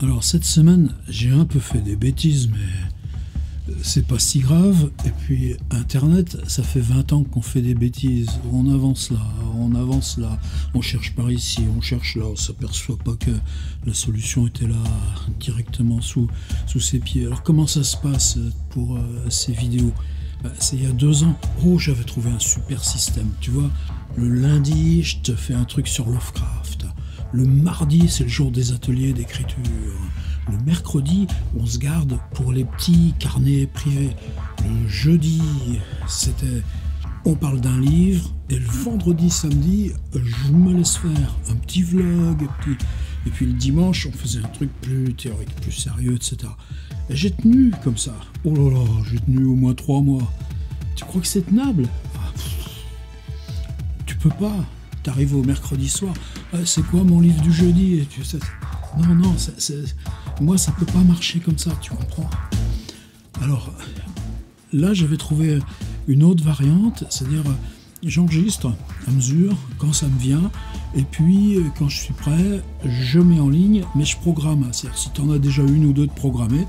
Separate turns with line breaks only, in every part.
Alors cette semaine, j'ai un peu fait des bêtises, mais c'est pas si grave. Et puis Internet, ça fait 20 ans qu'on fait des bêtises. On avance là, on avance là, on cherche par ici, on cherche là, on s'aperçoit pas que la solution était là, directement sous ses pieds. Alors comment ça se passe pour ces vidéos? C'est il y a 2 ans. Oh, j'avais trouvé un super système. Tu vois, le lundi, je te fais un truc sur Lovecraft. Le mardi, c'est le jour des ateliers d'écriture. Le mercredi, on se garde pour les petits carnets privés. Le jeudi, c'était on parle d'un livre. Et le vendredi, samedi, je me laisse faire un petit vlog. Et puis le dimanche, on faisait un truc plus théorique, plus sérieux, etc. Et j'ai tenu comme ça. Oh là là, j'ai tenu au moins 3 mois. Tu crois que c'est tenable? Tu peux pas. T'arrives au mercredi soir. C'est quoi mon livre du jeudi? Et tu sais, non, moi ça peut pas marcher comme ça, tu comprends? Alors là, j'avais trouvé une autre variante, c'est-à-dire j'enregistre à mesure quand ça me vient, et puis quand je suis prêt, je mets en ligne, mais je programme. C'est-à-dire si tu en as déjà une ou deux de programmées,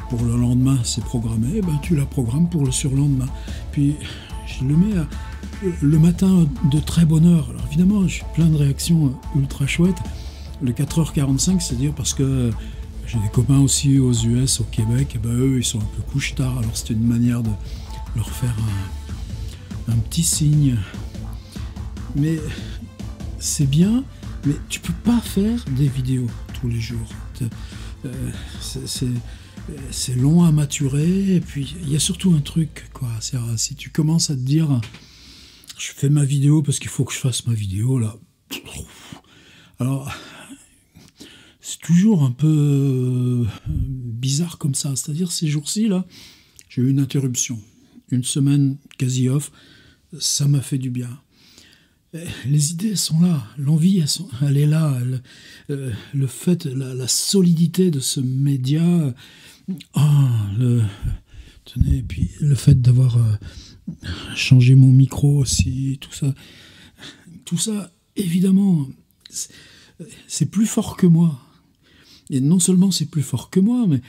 pour le lendemain c'est programmé, ben, tu la programmes pour le surlendemain. Puis je le mets le matin de très bonne heure. Alors évidemment, j'ai plein de réactions ultra chouettes. Le 4h45, c'est-à-dire parce que j'ai des copains aussi aux US, au Québec, et ben eux, ils sont un peu couche-tard, alors c'était une manière de leur faire un petit signe. Mais c'est bien, mais tu peux pas faire des vidéos tous les jours. C'est long à maturer, et puis il y a surtout un truc, quoi. Si tu commences à te dire je fais ma vidéo parce qu'il faut que je fasse ma vidéo, là. Alors, c'est toujours un peu bizarre comme ça. C'est-à-dire, ces jours-ci, là, j'ai eu une interruption. Une semaine quasi off. Ça m'a fait du bien. Les idées sont là. L'envie, elle est là. Le fait, la solidité de ce média. Tenez, et puis le fait d'avoir changé mon micro aussi, tout ça, évidemment, c'est plus fort que moi. Et non seulement c'est plus fort que moi, mais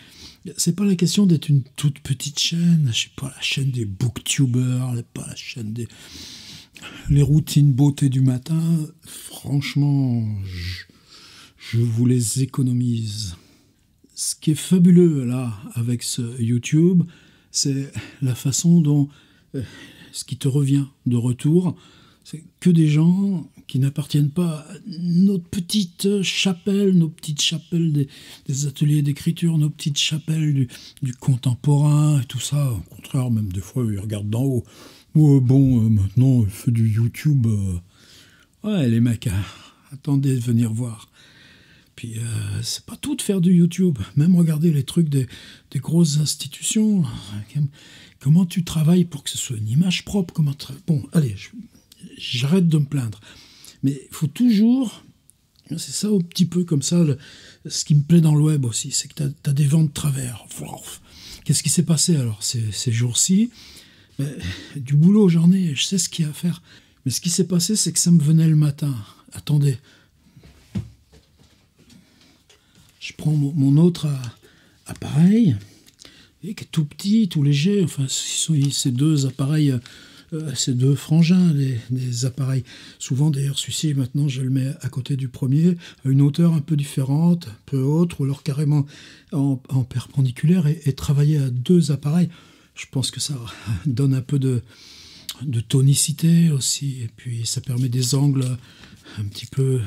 c'est pas la question d'être une toute petite chaîne. Je sais pas, la chaîne des booktubers, pas la chaîne des les routines beauté du matin. Franchement, je vous les économise. Ce qui est fabuleux là avec ce YouTube, c'est la façon dont ce qui te revient de retour, c'est que des gens qui n'appartiennent pas à nos petites chapelles des ateliers d'écriture, nos petites chapelles du contemporain et tout ça. Au contraire, même des fois, ils regardent d'en haut. Maintenant, il fait du YouTube. Ouais, les mecs, attendez de venir voir. Puis, c'est pas tout de faire du YouTube. Même regarder les trucs des grosses institutions. Comment tu travailles pour que ce soit une image propre? Bon, allez, j'arrête de me plaindre. Mais il faut toujours... C'est ça, un petit peu comme ça, ce qui me plaît dans le web aussi, c'est que tu as des vents de travers. Qu'est-ce qui s'est passé alors ces jours-ci? Du boulot, j'en ai, je sais ce qu'il y a à faire. Mais ce qui s'est passé, c'est que ça me venait le matin. Attendez. Je prends mon autre appareil, qui est tout petit, tout léger. Enfin, ces deux appareils, ces deux frangins, les appareils. Souvent, d'ailleurs, celui-ci, maintenant, je le mets à côté du premier, à une hauteur un peu différente, un peu haute, ou alors carrément en perpendiculaire, et travailler à 2 appareils. Je pense que ça donne un peu de tonicité aussi, et puis ça permet des angles un petit peu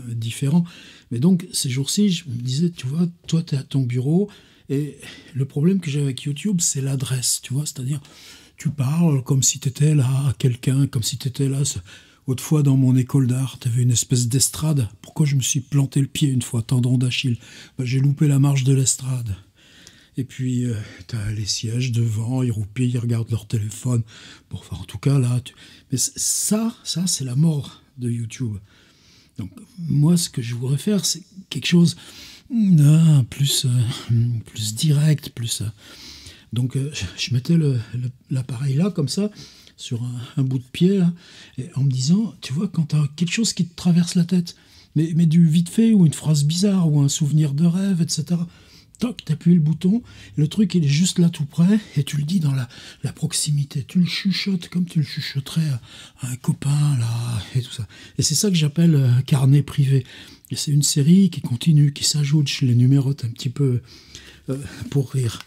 différents. Mais donc, ces jours-ci, je me disais, tu vois, toi, tu es à ton bureau, et le problème que j'ai avec YouTube, c'est l'adresse, tu vois, c'est-à-dire, tu parles comme si tu étais là à quelqu'un, comme si tu étais là. Autrefois, dans mon école d'art, tu avais une espèce d'estrade. Pourquoi je me suis planté le pied une fois, tendon d'Achille? J'ai loupé la marche de l'estrade. Et puis, tu as les sièges devant, ils roupillent, ils regardent leur téléphone. Bon, enfin, en tout cas, là... Mais ça, c'est la mort de YouTube. Donc, moi, ce que je voudrais faire, c'est quelque chose plus direct, plus... Donc, je mettais l'appareil là, comme ça, sur un bout de pied, là, et en me disant, tu vois, quand tu as quelque chose qui te traverse la tête, mais du vite fait, ou une phrase bizarre, ou un souvenir de rêve, etc. Toc, t'appuies le bouton, le truc il est juste là tout près, et tu le dis dans la proximité, tu le chuchotes comme tu le chuchoterais à un copain, là, et tout ça. Et c'est ça que j'appelle carnet privé. Et c'est une série qui continue, qui s'ajoute, je les numérote un petit peu pour rire.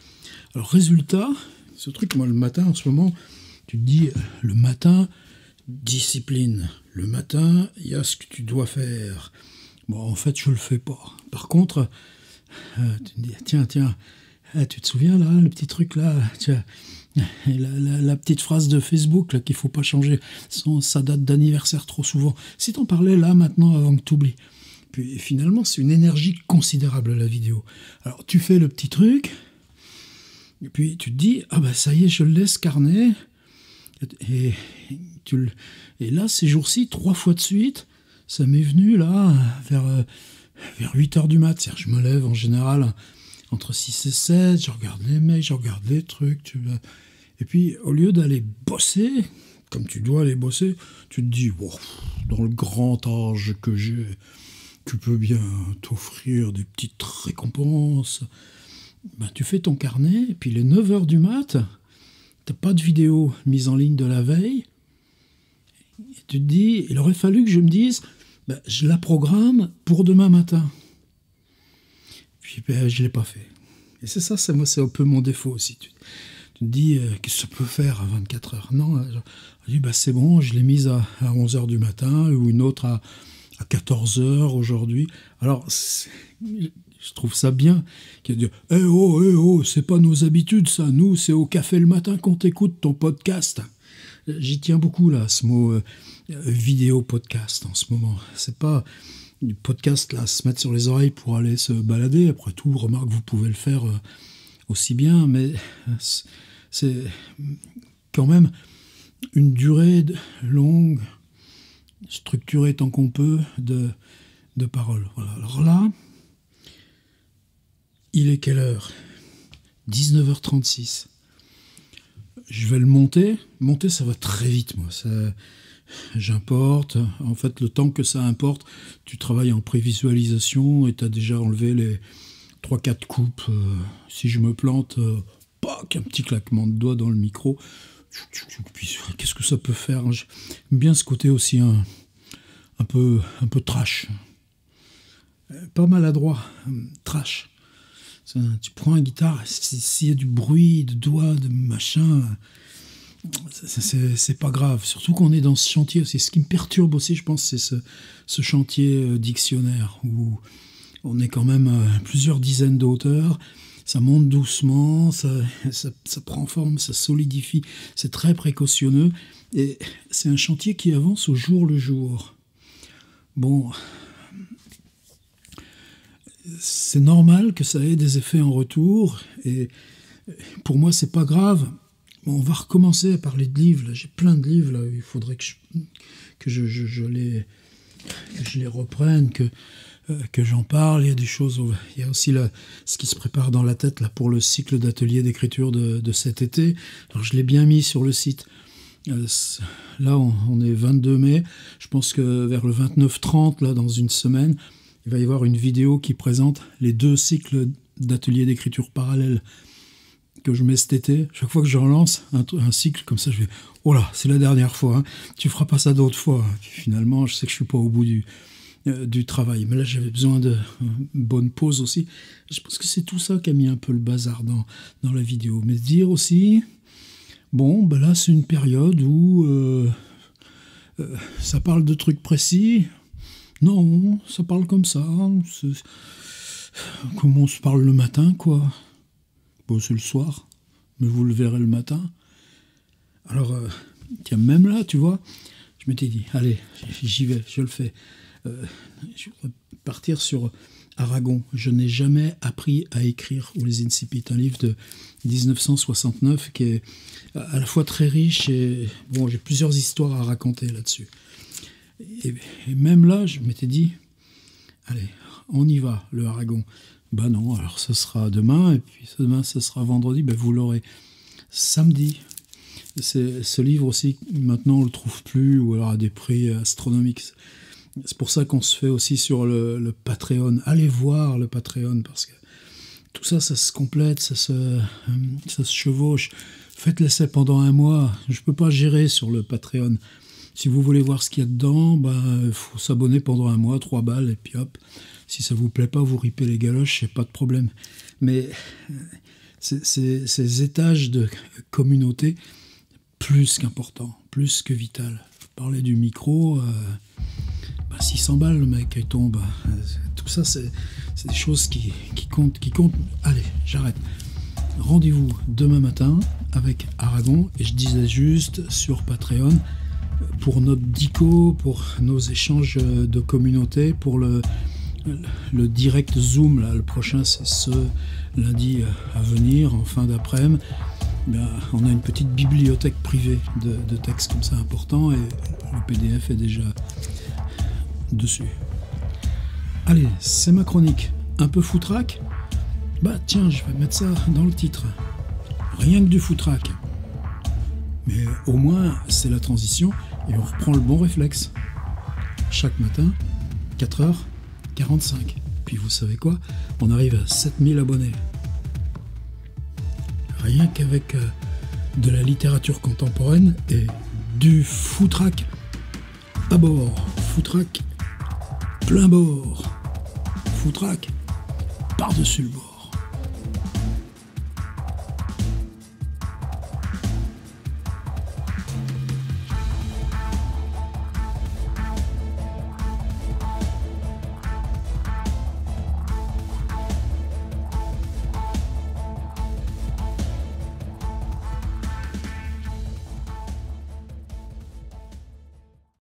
Alors résultat, ce truc, moi le matin en ce moment, tu te dis, le matin, discipline. Le matin, il y a ce que tu dois faire. Bon, en fait, je le fais pas. Par contre, tu te dis, tiens, tu te souviens là, le petit truc là, tiens, la petite phrase de Facebook là qu'il faut pas changer, sa date d'anniversaire trop souvent. Si t'en parlais là maintenant avant que t'oublies. Puis finalement, c'est une énergie considérable la vidéo. Alors tu fais le petit truc, et puis tu te dis, ah ben ça y est, je le laisse carnet. Et là, ces jours-ci, 3 fois de suite, ça m'est venu là, vers 8 heures du mat. C'est-à-dire, je me lève en général entre 6 et 7, je regarde les mails, je regarde les trucs. Et puis, au lieu d'aller bosser, comme tu dois aller bosser, tu te dis, wow, dans le grand âge que j'ai, tu peux bien t'offrir des petites récompenses. Ben, tu fais ton carnet, et puis les 9 heures du mat, t'as pas de vidéo mise en ligne de la veille, et tu te dis, il aurait fallu que je me dise, ben, je la programme pour demain matin. Puis ben, je l'ai pas fait. Et c'est ça, c'est un peu mon défaut aussi. Tu te dis, qu'est-ce que ça peut faire à 24 heures? Non, je dis, ben, c'est bon, je l'ai mise à 11 heures du matin, ou une autre à 14 heures aujourd'hui. Alors, je trouve ça bien qu'il y ait dit « Eh oh, c'est pas nos habitudes ça, nous c'est au café le matin qu'on t'écoute ton podcast ». J'y tiens beaucoup là, ce mot vidéo podcast en ce moment. C'est pas du podcast là, se mettre sur les oreilles pour aller se balader. Après tout, remarque, vous pouvez le faire aussi bien, mais c'est quand même une durée longue, structurée tant qu'on peut, de paroles. Voilà. Alors là, il est quelle heure? 19h36. Je vais le monter. Monter, ça va très vite, moi. J'importe. En fait, le temps que ça importe, tu travailles en prévisualisation et tu as déjà enlevé les 3-4 coupes. Si je me plante, un petit claquement de doigts dans le micro. Puis, qu'est-ce que ça peut faire? J'aime bien ce côté aussi un peu trash. Pas maladroit, trash. Tu prends une guitare, s'il y a du bruit, de doigts, de machin, c'est pas grave. Surtout qu'on est dans ce chantier aussi. Ce qui me perturbe aussi, je pense, c'est ce chantier dictionnaire où on est quand même à plusieurs dizaines d'auteurs. Ça monte doucement, ça prend forme, ça solidifie. C'est très précautionneux. Et c'est un chantier qui avance au jour le jour. Bon... C'est normal que ça ait des effets en retour, et pour moi, c'est pas grave. Bon, on va recommencer à parler de livres. Là, j'ai plein de livres. Là. Il faudrait que je les reprenne, que j'en parle. Il y a des choses. Il y a aussi ce qui se prépare dans la tête là, pour le cycle d'ateliers d'écriture de cet été. Alors, je l'ai bien mis sur le site. Là, on est 22 mai. Je pense que vers le 29-30, là, dans une semaine, il va y avoir une vidéo qui présente les 2 cycles d'ateliers d'écriture parallèles que je mets cet été. Chaque fois que je relance un cycle comme ça, je vais « Oh là, c'est la dernière fois, hein. Tu feras pas ça d'autres fois. » Finalement, je sais que je suis pas au bout du travail. Mais là, j'avais besoin d'une bonne pause aussi. Je pense que c'est tout ça qui a mis un peu le bazar dans la vidéo. Mais dire aussi, bon, ben là, c'est une période où ça parle de trucs précis. Non, ça parle comme ça. Comme on se parle le matin, quoi. Bon, c'est le soir, mais vous le verrez le matin. Alors, tiens, même là, tu vois, je m'étais dit, allez, j'y vais, je le fais. Je vais partir sur Aragon. Je n'ai jamais appris à écrire, ou les Incipit, un livre de 1969 qui est à la fois très riche et, bon, j'ai plusieurs histoires à raconter là-dessus. Et même là, je m'étais dit, allez, on y va, le Aragon. Ben non, alors ce sera demain, et puis demain, ce sera vendredi, ben vous l'aurez samedi. Ce livre aussi, maintenant, on ne le trouve plus, ou alors à des prix astronomiques. C'est pour ça qu'on se fait aussi sur le Patreon. Allez voir le Patreon, parce que tout ça, ça se complète, ça se chevauche. Faites l'essai pendant un mois. Je ne peux pas gérer sur le Patreon. Si vous voulez voir ce qu'il y a dedans, il faut s'abonner pendant un mois, 3 balles, et puis hop. Si ça vous plaît pas, vous ripez les galoches, c'est pas de problème. Mais ces étages de communauté, plus qu'important, plus que vital. Parler du micro, 600 balles le mec, il tombe. Tout ça, c'est des choses qui comptent. Allez, j'arrête. Rendez-vous demain matin avec Aragon, et je disais juste sur Patreon, pour notre dico, pour nos échanges de communauté, pour le direct Zoom, là, le prochain c'est ce lundi à venir, en fin d'après-midi. On a une petite bibliothèque privée de textes comme ça importants, et le PDF est déjà dessus. Allez, c'est ma chronique. Un peu foutraque ? Tiens, je vais mettre ça dans le titre. Rien que du foutraque. Mais au moins, c'est la transition, et on reprend le bon réflexe. Chaque matin, 4h45. Puis vous savez quoi ? On arrive à 7000 abonnés. Rien qu'avec de la littérature contemporaine et du foutraque à bord. Foutraque plein bord. Foutraque par-dessus le bord.